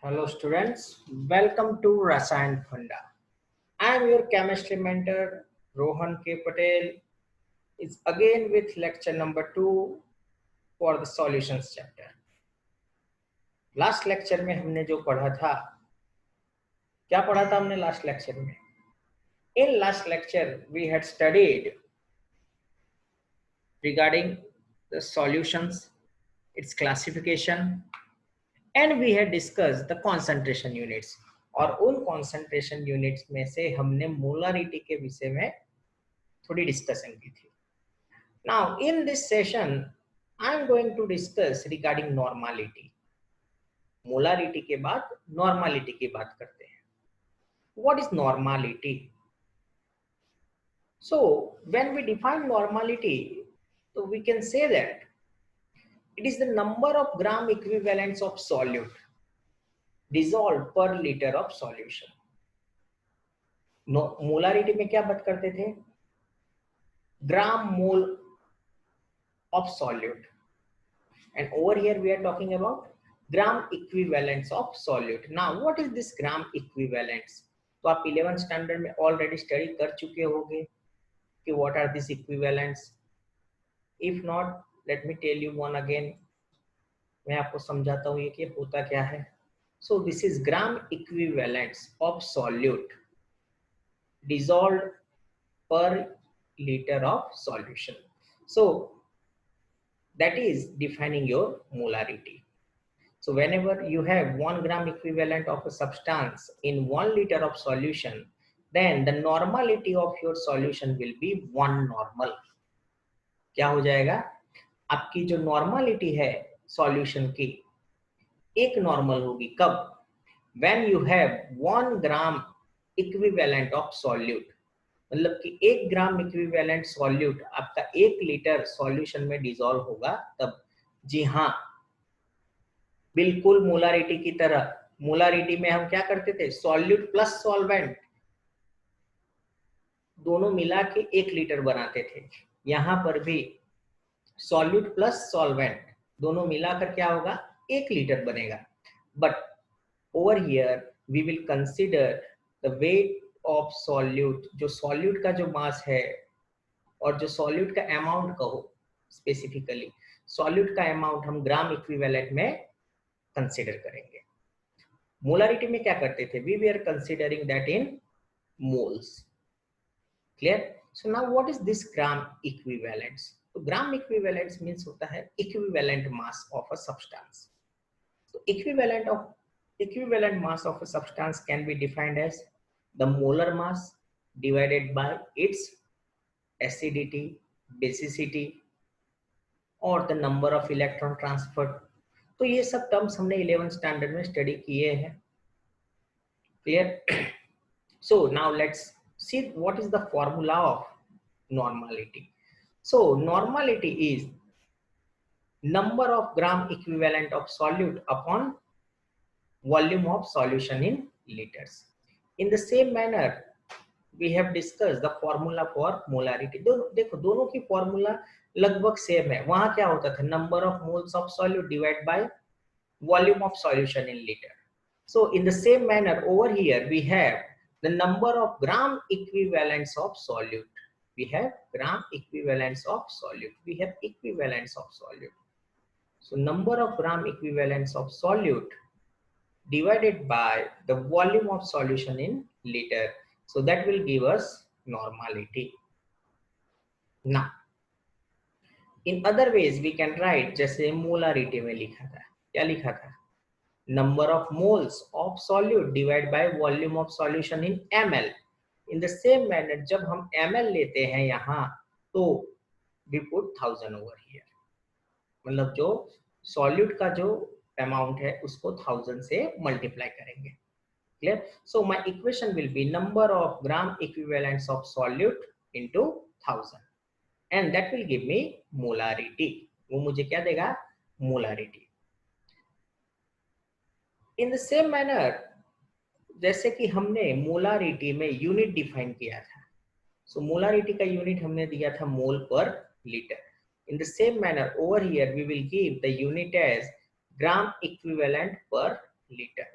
Hello students, welcome to Rasayan Funda. I am your chemistry mentor Rohan K. Patel. Is again with lecture number 2 for the solutions chapter. Last lecture में हमने जो पढ़ा था, क्या पढ़ा था हमने last lecture में? In last lecture we had studied regarding the solutions, its classification, and we had discussed the concentration units. और उन concentration units में से हमने मोलारिटी के विषय में थोड़ी डिस्कशन की थी. Now in this session I am going to discuss regarding normality. Molarity के बाद नॉर्मालिटी की बात करते हैं. What is normality? So when we define normality, so we can say that it is the number of gram equivalents of solute dissolved per liter of solution. Molarity में क्या बात करते थे? ग्राम मोल of solute, and over here we are talking about gram equivalents of solute. Now what is this gram equivalents? तो आप 11th standard में already study कर चुके होंगे कि what are these equivalents. If not, let me tell you one again. मैं आपको समझाता हूँ ये कि होता क्या है. So this is gram equivalents of solute dissolved per liter of solution. So that is defining your molarity. So whenever you have 1 gram equivalent of a substance in 1 liter of solution, then the normality of your solution will be 1 normal. क्या हो जाएगा? आपकी जो normality है solution की एक normal होगी. कब? When you have 1 gram equivalent of solute, मतलब कि 1 ग्राम इक्विवेलेंट सॉल्यूट आपका 1 लीटर सॉल्यूशन में डिसॉल्व होगा तब. जी हाँ, बिल्कुल मोलारिटी की तरह. मोलारिटी में हम क्या करते थे? सॉल्यूट प्लस सॉल्वेंट दोनों मिला के 1 लीटर बनाते थे. यहां पर भी सॉल्यूट प्लस सॉल्वेंट दोनों मिलाकर क्या होगा? 1 लीटर बनेगा. But over here we will consider the weight of solute. जो सॉल्यूट का जो मास है और जो सॉल्यूट का अमाउंट कहो, स्पेसिफिकली सॉल्यूट का अमाउंट हम ग्राम इक्विवेलेंट में कंसीडर करेंगे. मोलारिटी में क्या करते थे? We were considering that in moles. Clear? So now what is this gram equivalents? तो ग्राम इक्विवेलेंट्स मींस होता है equivalent mass of a substance. तो equivalent mass of a substance can be defined as the molar mass divided by its acidity, basicity और the number of electron transferred. तो ये सब terms हमने 11th standard में study किए हैं. Clear? So now let's see what is the formula of normality. So normality is number of gram equivalent of solute upon volume of solution in liters. In the same manner we have discussed the formula for molarity. देखो दोनों की formula लगभग same है. वहां क्या होता था? Number of moles of solute divide by volume of solution in litre. So in the same manner over here we have the number of gram equivalents of solute. We have gram equivalents of solute. We have equivalents of solute. So number of gram equivalents of solute divided by the volume of solution in liter. So that will give us normality. Now, in other ways we can write, जैसे molarity में लिखा था. क्या लिखा था? Number of moles of solute divided by volume of solution in ml. In the same manner, जब हम ml लेते हैं यहाँ, तो we put 1000 over here. मतलब जो solute का जो अमाउंट है उसको 1000 से मल्टीप्लाई करेंगे. Clear? So my equation will be number of gram equivalents of solute into 1000 and that will give me molarity. वो मुझे क्या देगा? molarity. In the same manner, जैसे कि हमने molarity में यूनिट डिफाइन किया था. So molarity का यूनिट हमने दिया था मोल per litre. In the same manner over here we will give the unit as gram equivalent per liter.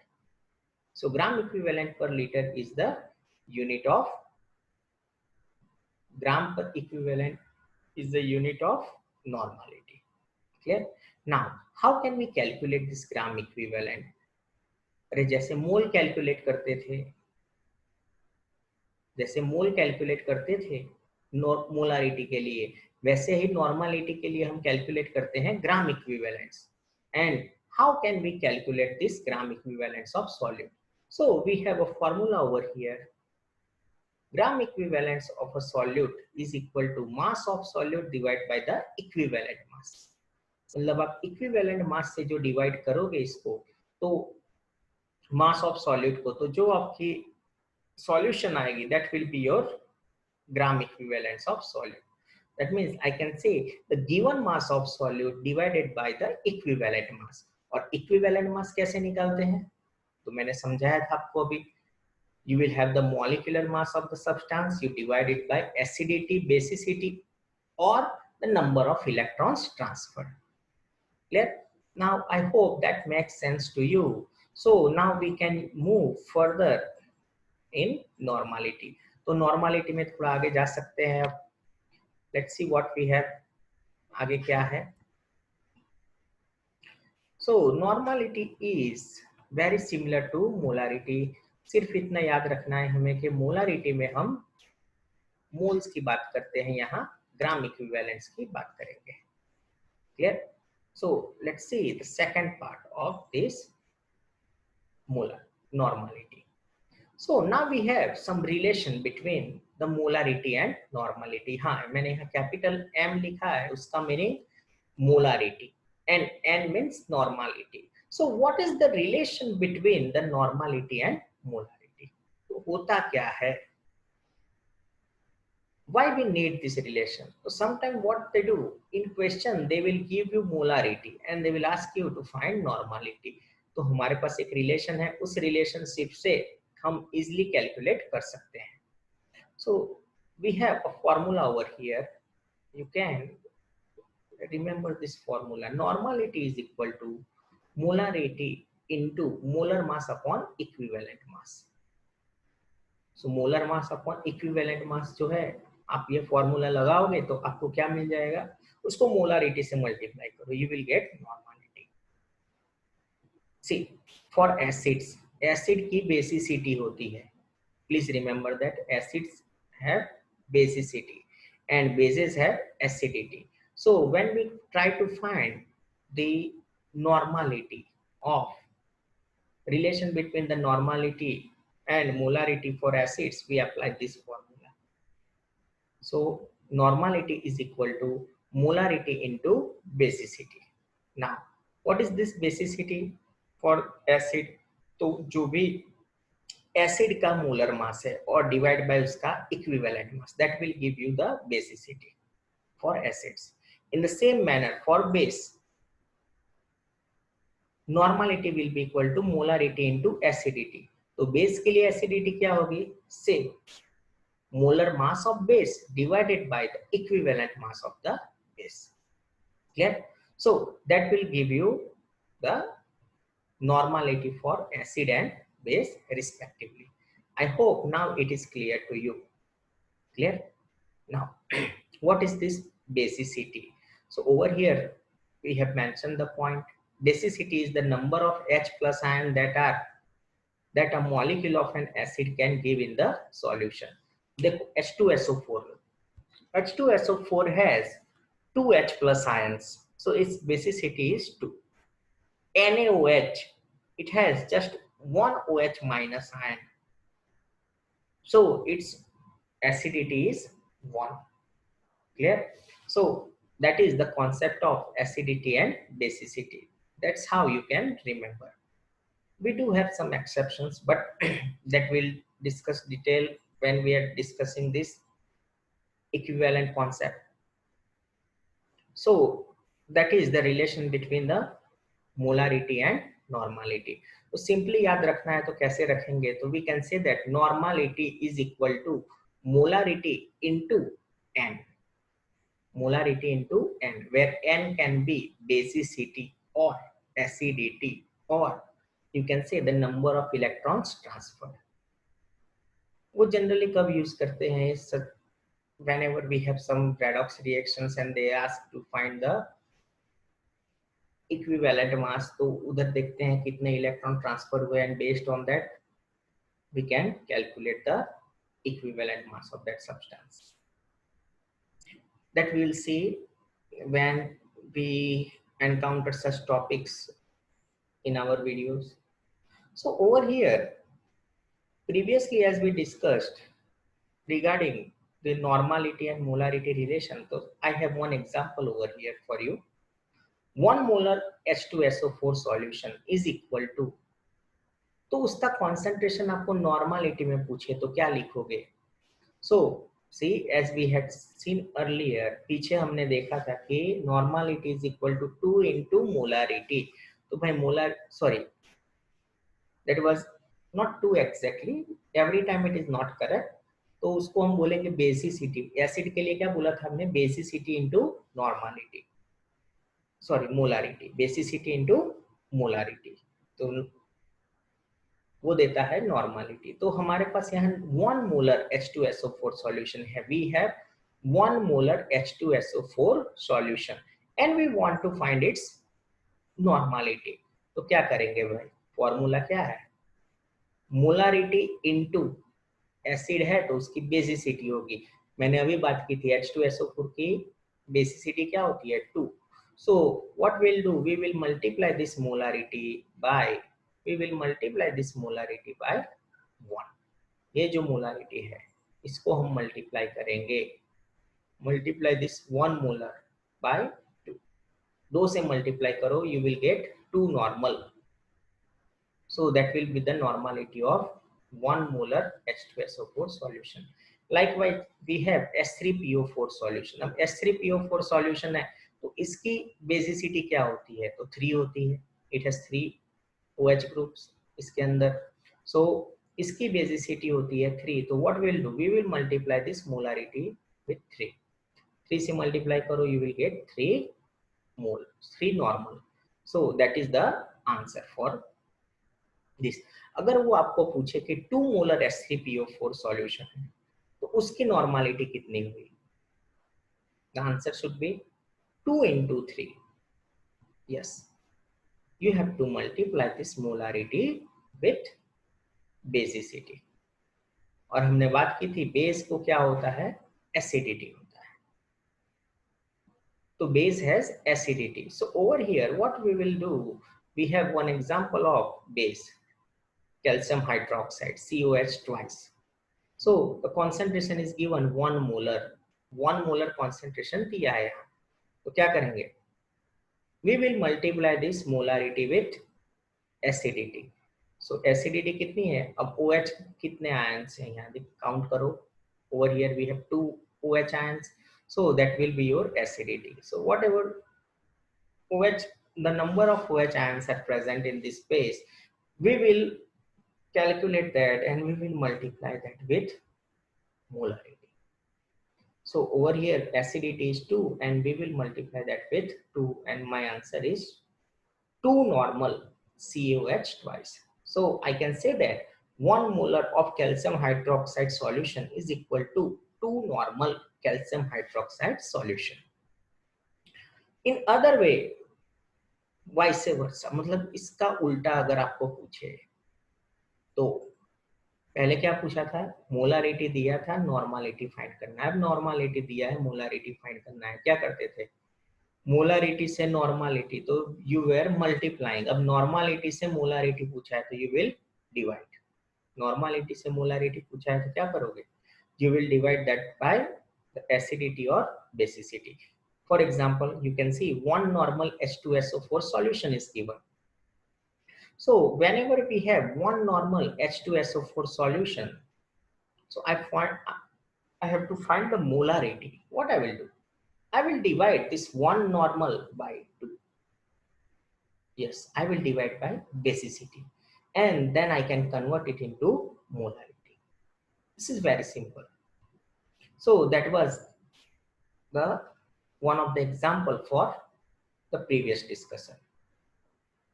So gram equivalent per liter is the unit of gram per equivalent is the unit of normality. Clear? Now, how can we calculate this gram equivalent? अरे जैसे मोल calculate करते थे, जैसे मोल calculate करते थे molarity के लिए, वैसे ही नॉर्मालिटी के लिए हम कैलकुलेट करते हैं gram equivalents. And how can we calculate this gram equivalents of solute? So we have a formula over here. Gram equivalence of a solute is equal to mass of solute divided by the equivalent mass. मतलब आप equivalent mass से जो divide करोगे इसको, तो mass of solute को, तो जो आपकी solution आएगी, that will be your gram equivalence of solute. That means I can say the given mass of solute divided by the equivalent mass. और equivalent mass कैसे निकालते हैं? तो मैंने समझाया था आपको अभी. You will have the molecular mass of the substance, you divide it by acidity, basicity, or the number of electrons transferred. Clear? Now I hope that makes sense to you. So now we can move further in normality. तो normality में थोड़ा आगे जा सकते हैं. Let's see what we have. आगे क्या है? So normality is very similar to molarity. सिर्फ इतना याद रखना है हमें कि मोलारिटी में हम मोल्स की बात करते हैं, यहाँ ग्राम इक्विवेलेंस की बात करेंगे. Clear? So let's see the second part of this molar normality. So now we have some relation between the molarity and normality. हाँ, मैंने यहाँ कैपिटल M लिखा है, उसका meaning molarity, and N means normality. So what is the relation between the normality and molarity? तो होता क्या है? Why we need this relation? So sometimes what they do in question, they will give you molarity and they will ask you to find normality. तो हमारे पास एक relation है, उस relationship से हम easily calculate कर सकते हैं. So we have a formula over here. You can remember this formula. Normality is equal to molarity into molar mass upon equivalent mass. So molar mass upon equivalent mass जो है, आप ये formula लगाओगे तो आपको क्या मिल जाएगा, उसको मोलारिटी से मल्टीप्लाई करो, you will get normality. See, for acids, acid की basicity होती है. Please remember that acids have basicity and bases have acidity. So when we try to find the normality of relation between the normality and molarity for acids, we apply this formula. So normality is equal to molarity into basicity. Now what is this basicity for acid? तो जो भी acid का molar mass है और divide by उसका equivalent mass, that will give you the basicity for acids. In the same manner for base, normality will be equal to molarity into acidity. तो base के लिए एसिडिटी क्या होगी? Say molar mass of base divided by the equivalent mass of the base. Clear? So that will give you the normality for acid and base respectively. I hope now it is clear to you. Clear? Now what is this basicity? So over here we have mentioned the point. Basicity is the number of H plus ion that a molecule of an acid can give in the solution. The H2SO4. H2SO4 has 2 H plus ions, so its basicity is 2. NaOH, it has just 1 OH minus ion, so its acidity is 1. Clear? So that is the concept of acidity and basicity. That's how you can remember. We do have some exceptions, but that we'll discuss detail when we are discussing this equivalent concept. So that is the relation between the molarity and normality. तो simply याद रखना है तो कैसे रखेंगे? तो we can say that normality is equal to molarity into n. Molarity into n, where n can be basicity or acidity or you can say the number of electrons transferred. वो generally कब use करते हैं? Whenever we have some redox reactions and they ask to find the equivalent mass, तो उधर देखते हैं कितने electron transfer हुए and based on that we can calculate the equivalent mass of that substance. That we will see when we encounter such topics in our videos. So over here, previously as we discussed regarding the normality and molarity relation, so I have one example over here for you. 1 molar H2SO4 solution is equal to, तो उसका concentration आपको normality में पूछे तो क्या लिखोगे? So see, as we had seen earlier, पीछे हमने देखा था कि normality is equal to 2 into molarity. तो भाई molar, sorry, that was not 2 exactly, every time it is not correct. तो उसको हम बोलेंगे बेसिसिटी. एसिड के लिए क्या बोला था हमने? Basicity into normality, sorry molarity, basicity into molarity, तो वो देता है नॉर्मालिटी. तो हमारे पास यहाँ 1 मोलर H2SO4 सॉल्यूशन है. We have 1 molar H2SO4 solution and we want to find its normality. तो क्या करेंगे भाई? फॉर्मूला क्या है? मोलारिटी इनटू एसिड है तो उसकी बेसिसिटी होगी. मैंने अभी बात की थी H2SO4 की बेसिसिटी क्या होती है? 2. So what we'll do, we will multiply this molarity by 1. ये जो मोलारिटी है इसको हम मल्टीप्लाई करेंगे. Multiply this 1 molar bye 2. 2 से मल्टीप्लाई करो, you will get 2 normal. So that will be the normality of 1 molar H2SO4 solution. Likewise, we have S3PO4 solution. अब S3PO4 solution है तो इसकी बेसिसिटी क्या होती है? तो 3 होती है. It has 3 OH groups इसके अंदर. So इसकी बेसिसिटी होती है 3. तो what we'll do? We will multiply this molarity with 3. 3 से multiply करो, you will get 3 mole, 3 normal. So that is the answer for this. अगर वो आपको पूछे कि 2 मोलर H3PO4 सॉल्यूशन है तो उसकी नॉर्मालिटी कितनी हुई? The answer should be 2 into 3. Yes, you have to multiply this molarity with basicity. और हमने बात की थी बेस को क्या होता है? एसिडिटी होता है. तो base has acidity. So over here what we will do, we have one example of base, calcium hydroxide, COH twice. So the concentration is given 1 molar. 1 molar concentration दिया है यहाँ. तो क्या करेंगे? We will multiply this molarity with acidity. So acidity कितनी है? अब OH कितने ions हैं यहाँ? काउंट करो. Over here we have 2 OH ions. So that will be your acidity. So whatever OH, the number of OH ions are present in this space, we will calculate that and we will multiply that with molarity. So over here acidity is 2 and we will multiply that with 2 and my answer is 2 normal COH twice. So I can say that 1 molar of calcium hydroxide solution is equal to 2 normal calcium hydroxide solution. In other way, vice versa, मतलब इसका उल्टा अगर आपको पूछे तो पहले क्या पूछा था? मोलारिटी दिया था, नॉर्मालिटी फाइंड करना है. अब नॉर्मालिटी दिया है, मोलारिटी फाइंड करना है. क्या करते थे? मोलारिटी से नॉर्मालिटी, तो यू वेर मल्टीप्लाइंग. अब नॉर्मालिटी से मोलारिटी पूछा है तो यू विल डिवाइड. नॉर्मालिटी से मोलारिटी पूछा है तो क्या करोगे? You will divide that by the acidity और basicity. For example you can see 1 normal H2SO4 solution is given. So whenever we have 1 normal H2SO4 solution, so I have to find the molarity. What I will do? I will divide this 1 normal by 2. Yes, I will divide by basicity and then I can convert it into molarity. This is very simple. So that was the one of the example for the previous discussion.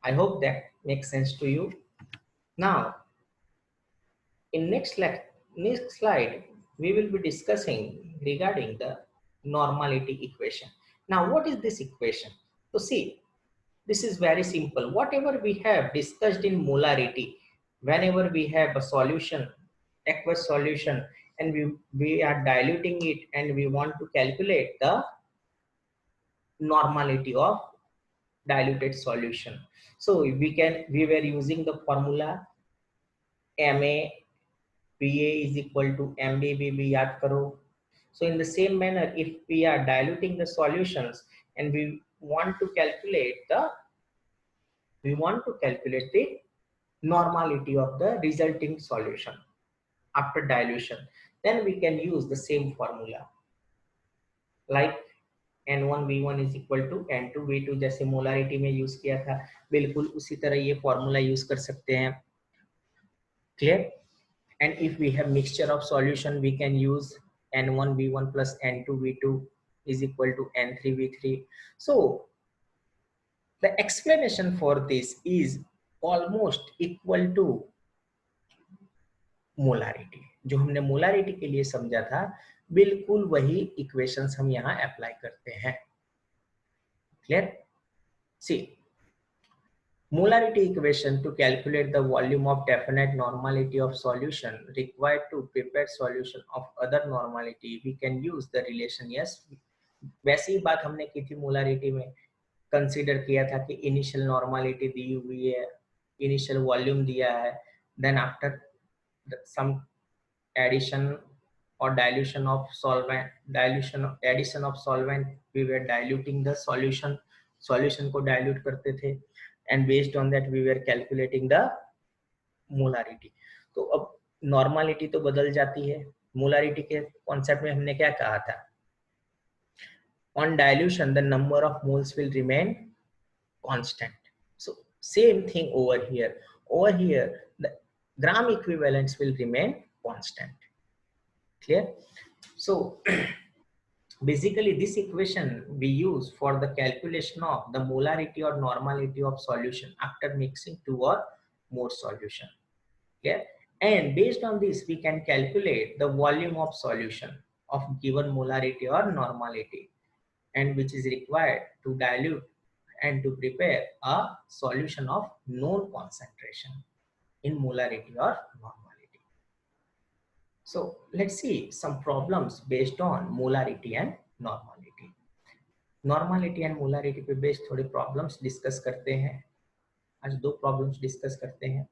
I hope that makes sense to you. Now, in next slide, we will be discussing regarding the normality equation. Now, what is this equation? So see, this is very simple. Whatever we have discussed in molarity, whenever we have a solution, aqueous solution, and we are diluting it and we want to calculate the normality of diluted solution. So we were using the formula Ma PA is equal to MBB भी याद करो. So in the same manner, if we are diluting the solutions and want to calculate the we want to calculate the normality of the resulting solution after dilution, then we can use the same formula like N1V1 is equal to N2V2 जैसे molarity में use किया था, बिल्कुल उसी तरह ये formula use कर सकते हैं. Clear? And if we have mixture of solution, we can use N1V1 plus N2V2 is equal to N3V3. So the explanation for this is almost equal to molarity. जो हमने molarity के लिए समझा था, बिल्कुल वही equations हम यहाँ apply करते हैं. Clear? See, molarity equation to calculate the volume of definite normality of solution required to prepare solution of other normality. We can use the relation. Yes, वैसी बात हमने की थी molarity में. कंसीडर किया था कि इनिशियल नॉर्मलिटी दी हुई है, इनिशियल वॉल्यूम दिया है, देन आफ्टर सम एडिशन और dilution of solvent addition of solvent we were diluting the solution को डाइल्यूट करते थे and based on that we were calculating the molarity. तो अब नॉर्मलिटी तो बदल जाती है. मोलारिटी के कॉन्सेप्ट में हमने क्या कहा था? On dilution, the number of moles will remain constant. So same thing over here. Over here, the gram equivalents will remain constant. Clear? So basically this equation we use for the calculation of the molarity or normality of solution after mixing two or more solution. Clear? And based on this, we can calculate the volume of solution of given molarity or normality, and which is required to dilute and to prepare a solution of known concentration in molarity or normality. So let's see some problems based on molarity and normality. Normality and molarity पे based थोड़े problems discuss करते हैं. आज दो problems discuss करते हैं.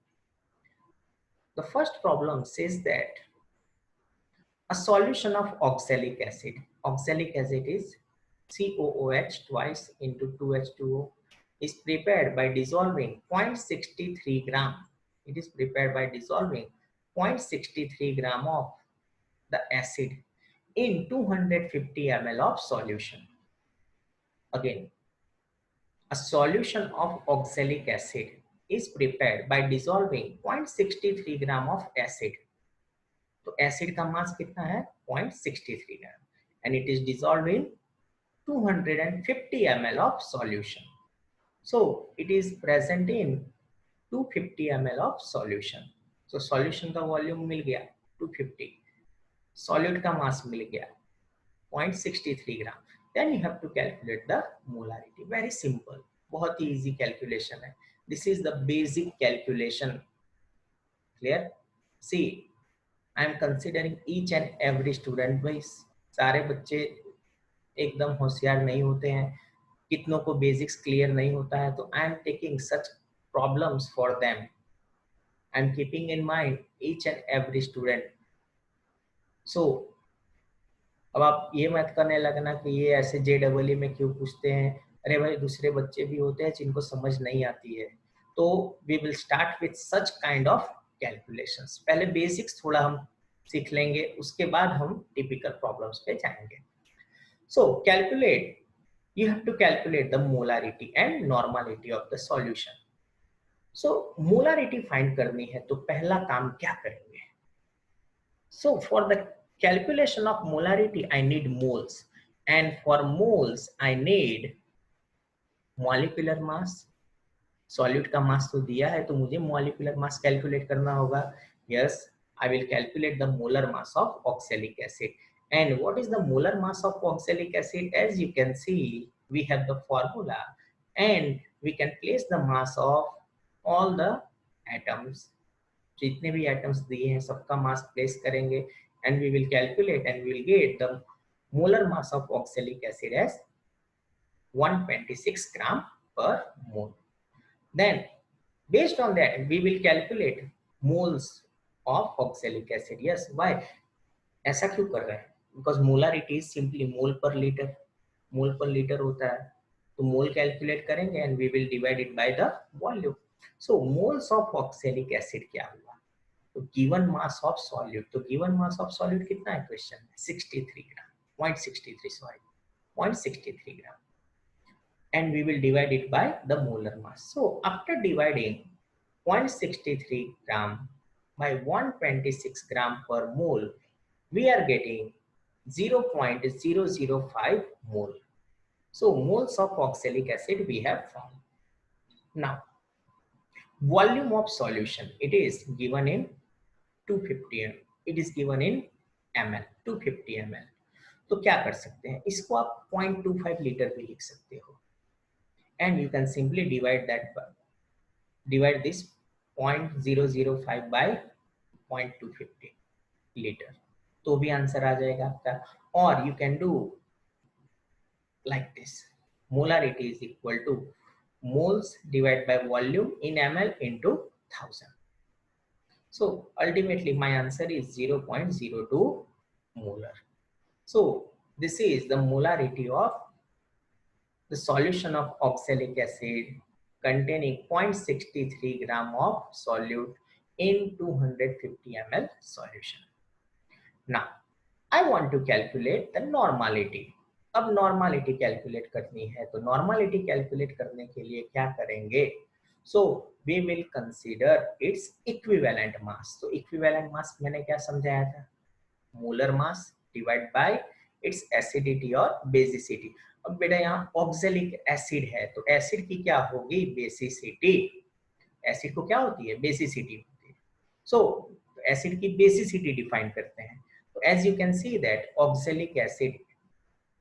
The first problem says that a solution of oxalic acid is COOH twice into 2H2O is prepared by dissolving 0.63 gram. It is prepared by dissolving 0.63 gram of the acid in 250 ml of solution. Again, a solution of oxalic acid is prepared by dissolving 0.63 gram of acid. तो acid का मास कितना है? 0.63 gram, and it is dissolved in 250 ml of solution. So it is present in 250 ml of solution. So solution का volume मिल गया 250, solute का मास मिल गया 0.63 ग्राम. Then you have to calculate the molarity. Very simple, बहुत ही easy calculation है. This is the basic calculation. Clear? See, I am considering each and every student. भाई सारे बच्चे एकदम होशियार नहीं होते हैं, कितनों को बेसिक्स क्लियर नहीं होता है, तो I am taking such problems for them. I am keeping in mind each and every student. So अब आप ये मत करने लगना कि ये ऐसे JEE में क्यों पूछते हैं. अरे भाई, दूसरे बच्चे भी होते हैं जिनको समझ नहीं आती है. तो we will start with such kind of calculations. पहले बेसिक्स थोड़ा हम सीख लेंगे, उसके बाद हम टिपिकल प्रॉब्लम्स पे जाएंगे. So calculate, you have to calculate the molarity and normality of the solution. So molarity find करनी है तो पहला काम क्या करेंगे? So for the calculation of molarity I need moles, and for moles I need molecular mass solute का मास तो दिया है, तो मुझे मॉलिक्यूलर मास कैलकुलेट करना होगा. Yes, I will calculate the molar mass of oxalic acid. And what is the molar mass of oxalic acid? As you can see, we have the formula, and we can place the mass of all the atoms. जितने भी atoms दिए हैं सबका mass place करेंगे, and we will calculate and we will get the molar mass of oxalic acid as 126 gram per mole. Then based on that we will calculate moles of oxalic acid. Yes, why? ऐसा क्यों कर रहे हैं? Because molarity is simply mole per litre होता है, तो mole calculate करेंगे and we will divide it by the volume. So moles of oxalic acid क्या हुआ? तो गिवन मास ऑफ सॉल्यूट, तो गिवन मास ऑफ सॉल्यूट कितना है क्वेश्चन में? 63 gram, 0.63 sorry 0.63 gram, and we will divide it by the molar mass. So after dividing 0.63 gram by 126 gram per mole, we are getting 0.005 mole. So moles of oxalic acid we have found. Now volume of solution, it is given in 250 ml. It is given in ml, 250 ml. तो क्या कर सकते हैं, इसको आप 0.25 litre भी लिख सकते हो, and you can simply divide this 0.005 by 0.250 litre, तो भी आंसर आ जाएगा आपका. और you can do like this, molarity is equal to moles divided by volume in ml into 1000. So ultimately my answer is 0.02 molar. So this is the molarity of the solution of oxalic acid containing 0.63 gram of solute in 250 ml solution. Now I want to calculate the normality. अब normality calculate करनी है, तो normality calculate करने के लिए क्या करेंगे? So we will consider its equivalent mass. तो इक्विवेलेंट मास मैंने क्या समझाया था? Molar mass divide by its acidity और बेसिसिटी. अब बेटा यहाँ ऑक्सैलिक एसिड है, तो एसिड की क्या होगी? बेसिसिटी. एसिड को क्या होती है? बेसिसिटी होती है. सो एसिड की बेसिसिटी डिफाइन करते हैं. तो as you can see that oxalic acid,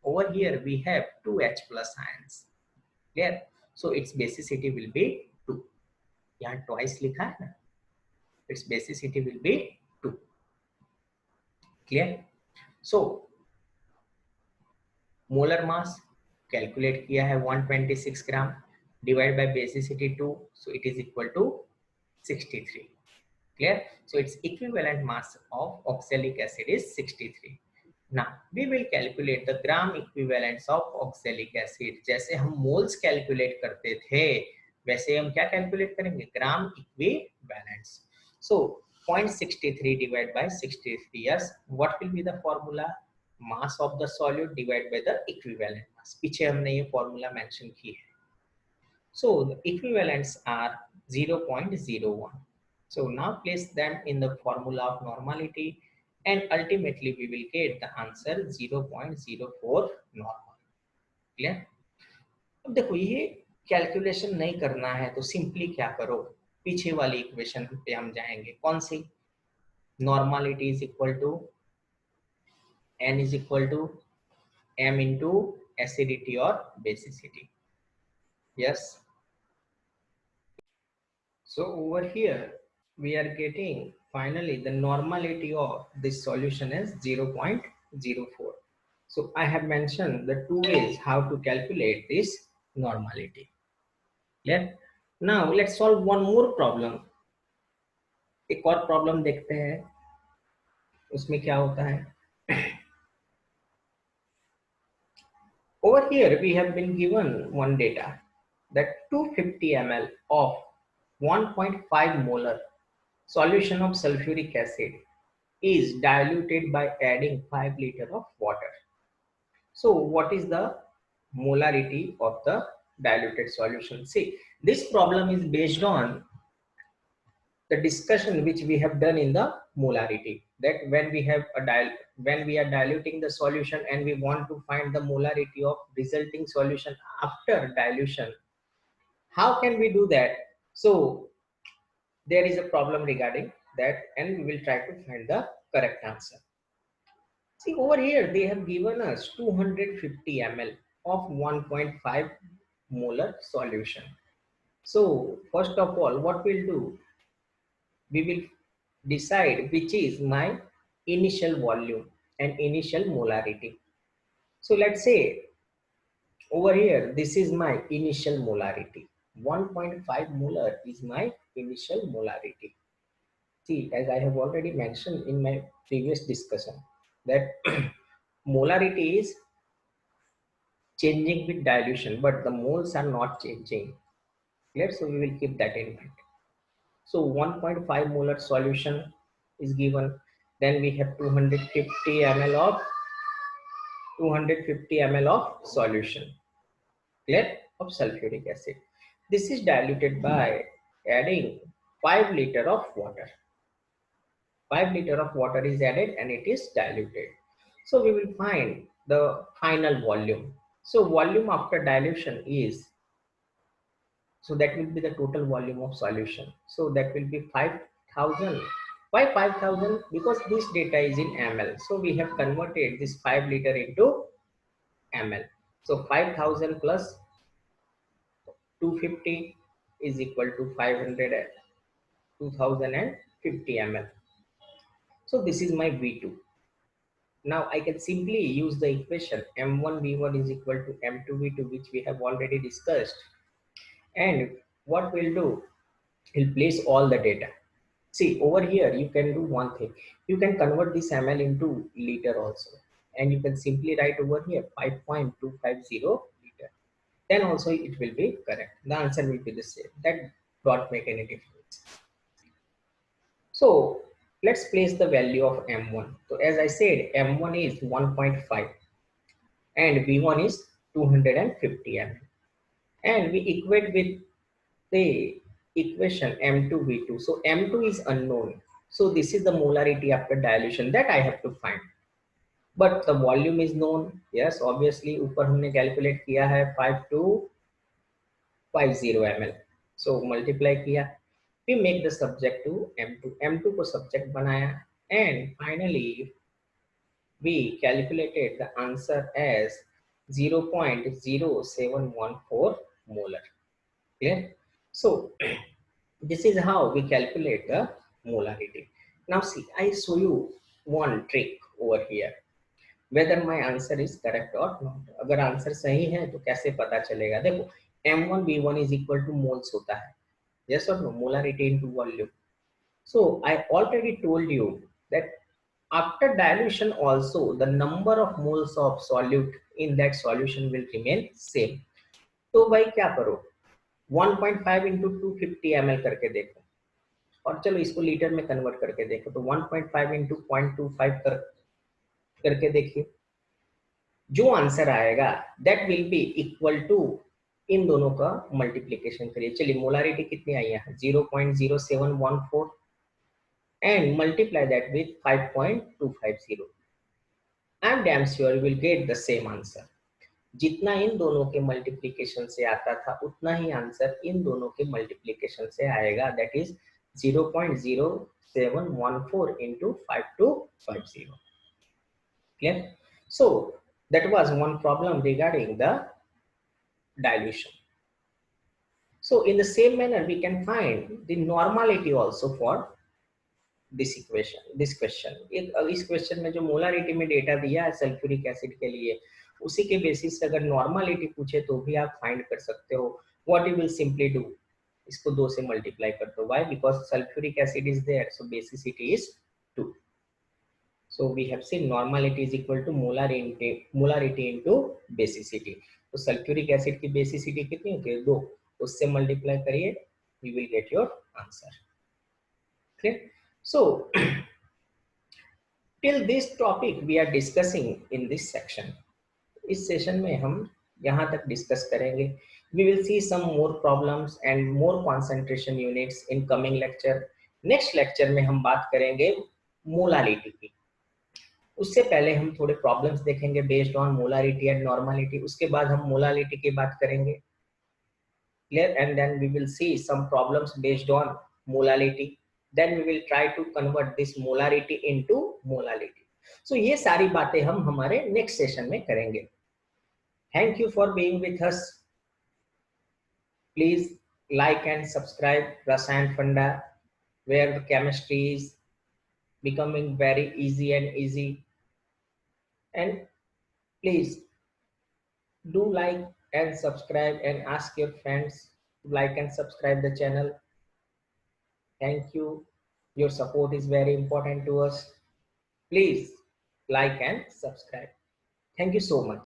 over here we have 2H plus ions. Clear? So its basicity will be 2. यहाँ twice लिखा है ना, its basicity will be 2. Clear? So molar mass calculate किया है 126 ग्राम, divide by basicity 2, so it is equal to 63. Clear? So its equivalent mass of oxalic acid is 63. Now we will calculate the gram equivalents of oxalic acid. जैसे हम moles calculate करते थे, वैसे हम क्या calculate करेंगे? gram equivalents. So 0.63 divided by 63. Yes, what will be the formula? Mass of the solute divided by the equivalent mass. पीछे हमने ये formula mention की है. So the equivalents are 0.01. So now place them in the formula of normality, and ultimately we will get the answer 0.04 normal. Clear? अब देखो ये calculation नहीं करना है तो सिंपली क्या करो, पीछे वाली इक्वेशन पे हम जाएंगे. कौन सी? Normality is equal to n is equal to m into acidity और basicity. Yes, so over here we are getting finally the normality of this solution is 0.04. So I have mentioned the two ways how to calculate this normality. Clear? Now let's solve one more problem. एक और problem देखते हैं, उसमें क्या होता है. Over here we have been given one data that 250 ml of 1.5 molar solution of sulfuric acid is diluted by adding 5 liter of water. So what is the molarity of the diluted solution? See, this problem is based on the discussion which we have done in the molarity, that when we have when we are diluting the solution and we want to find the molarity of resulting solution after dilution, How can we do that? So there is a problem regarding that, and we will try to find the correct answer. See, over here they have given us 250 ml of 1.5 molar solution. So first of all, what we'll do, we will decide which is my initial volume and initial molarity. So let's say over here, this is my initial molarity. 1.5 molar is my initial molarity. See, as I have already mentioned in my previous discussion, that molarity is changing with dilution, but the moles are not changing. Clear? So we will keep that in mind. So 1.5 molar solution is given. Then we have 250 ml of solution. Clear? Of sulfuric acid. This is diluted by adding 5 liter of water. 5 liter of water is added and it is diluted. So we will find the final volume. So volume after dilution is, so that will be the total volume of solution. So that will be 5,000. Why 5,000? Because this data is in ml. So we have converted this 5 liter into ml. So 5,000 plus 250 is equal to 500, 2050 ml. So this is my V2. Now I can simply use the equation M1V1 is equal to M2V2, which we have already discussed. And what we'll do, we'll place all the data. See, over here, you can do one thing. You can convert this ml into liter also. And you can simply write over here 5.250 liter. Then also it will be correct. The answer will be the same. That don't make any difference. So let's place the value of M1. So as I said, M1 is 1.5 and V1 is 250 ml. And we equate with the equation M2V2. So M2 is unknown. So this is the molarity after dilution that I have to find. But the volume is known. Yes, obviously ऊपर हमने calculate किया है 5250 ml. So multiply किया. We make the subject to M2. M2 को subject बनाया. And finally, we calculated the answer as 0.0714 molar. Clear? So this is how we calculate the molarity. Now see, I show you one trick over here. Whether my answer is correct or not. अगर answer सही है तो कैसे पता चलेगा? देखो M1 V1 is equal to moles होता है. Yes or no? Molarity into volume. So I already told you that after dilution also the number of moles of solute in that solution will remain same. तो भाई क्या करो? 1.5 into 250 ml करके देखो और चलो इसको लीटर में कन्वर्ट करके देखो तो 1.5 into 0.25 करके देखिए जो आंसर आएगा that will be equal to इन दोनों का मल्टीप्लिकेशन करिए चलिए मोलारिटी कितनी आई है 0.0714 and multiply that with 5.250 I am damn sure you will get the same answer जितना इन दोनों के मल्टीप्लिकेशन से आता था उतना ही आंसर इन दोनों के मल्टीप्लिकेशन से आएगा that is 0.0714 into 5250 clear so that was one problem regarding the dilution so in the same manner we can find the normality also for this question इस क्वेश्चन में जो मोलारिटी में data दिया है सल्फ्यूरिक एसिड के लिए उसी के बेसिस से अगर नॉर्मलिटी पूछे तो भी आप फाइंड कर सकते हो what you will simply do इसको 2 से मल्टीप्लाई कर दो why because sulphuric acid is there so basicity is 2 so we have seen normality is equal to molarity into basicity तो सल्फ्यूरिक एसिड की बेसिसिटी कितनी होती है 2 उससे मल्टीप्लाई करिए you will get your answer clear so till this topic we are discussing in this section इस session में हम यहाँ तक डिस्कस करेंगे we will see some more problems and more concentration units in coming lecture next lecture में हम बात करेंगे मोलारिटी की उससे पहले हम थोड़े प्रॉब्लम्स देखेंगे based on molarity and normality उसके बाद हम मोलारिटी की बात करेंगे clear, and then we will see some problems based on molality. Then we will try to convert this molarity into molality. So ये सारी बातें हम हमारे नेक्स्ट सेशन में करेंगे. Thank you for being with us. Please like and subscribe Rasayan Funda, where the chemistry is becoming very easy and easy. And please do like and subscribe and ask your friends to like and subscribe the channel. Thank you. Your support is very important to us. Please like and subscribe. Thank you so much.